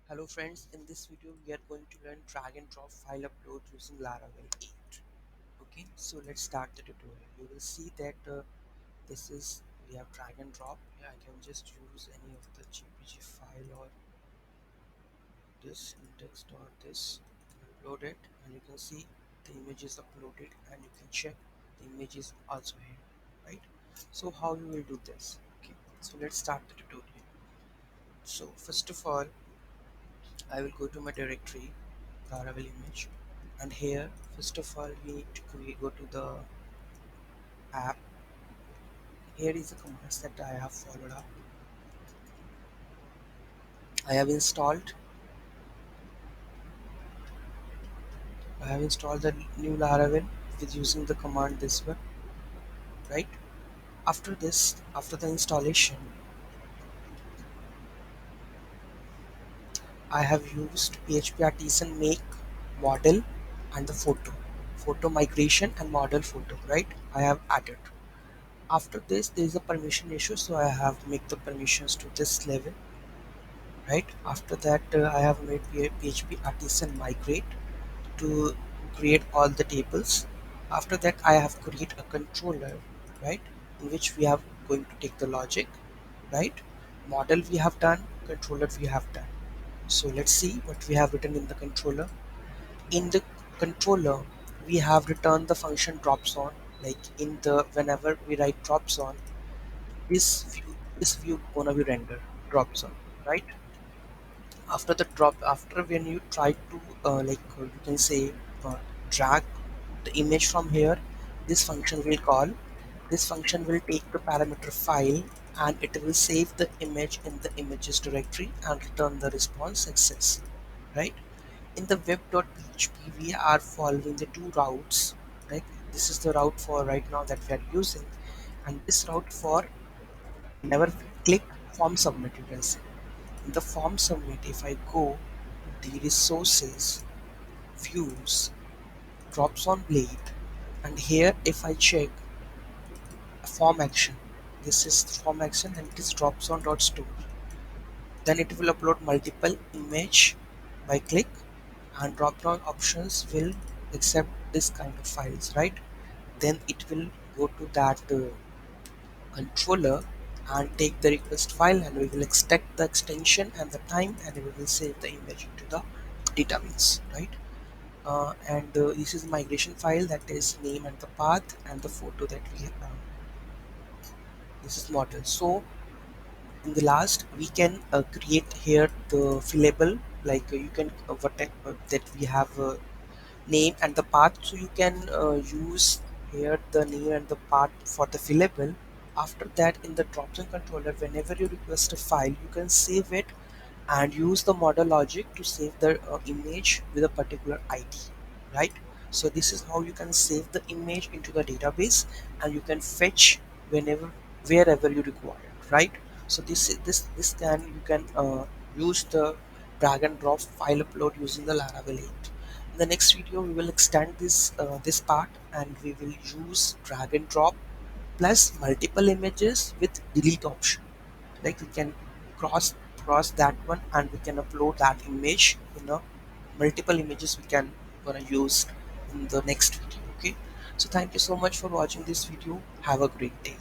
Hello friends, in this video we are going to learn drag and drop file upload using Laravel 8. Okay, so let's start the tutorial. You will see that we have drag and drop. Yeah, I can just use any of the GPG file or this index or this, upload it, and you can see the image is uploaded and you can check the image is also here, right? So how you will do this? Okay, so let's start the tutorial. So first of all, I will go to my directory Laravel image, and here first of all we need to go to the app. Here is the commands that I have followed up. I have installed the new Laravel with using the command this one, right? After the installation, I have used PHP artisan make model and the photo migration and model photo, right? I have added. After this there is a permission issue, so I have make the permissions to this level, right? After that I have made PHP artisan migrate to create all the tables. After that I have create a controller, right, in which we have going to take the logic, right? Model we have done, controller we have done. So let's see what we have written in the controller. In the controller we have returned the function Dropzone. Like in the whenever we write Dropzone, this view gonna be rendered Dropzone, right? After when you try to you can say uh, drag the image from here, this function will call. This function will take the parameter file and it will save the image in the images directory and return the response success, right? In the web.php we are following the two routes, right? This is the route for right now that we are using, and this route for whenever we click form submit, you can see in the form submit, if I go to the resources, views, drops on blade, and here if I check form action, this is form action and it is drops on dot store, then it will upload multiple image by click, and drop down options will accept this kind of files, right? Then it will go to that controller and take the request file, and we will extract the extension and the time, and we will save the image into the database, right? And this is migration file, that is name and the path and the photo that we have. This is model. So in the last we can create here the fillable, you can that we have name and the path, so you can use here the name and the path for the fillable. After that, in the Dropzone controller, whenever you request a file, you can save it and use the model logic to save the image with a particular ID, right? So this is how you can save the image into the database, and you can fetch whenever wherever you require it, right? So this can you can use the drag and drop file upload using the Laravel 8. In the next video we will extend this part, and we will use drag and drop plus multiple images with delete option. Like we can cross that one, and we can upload that image in a multiple images we can gonna use in the next video. Okay, so thank you so much for watching this video. Have a great day.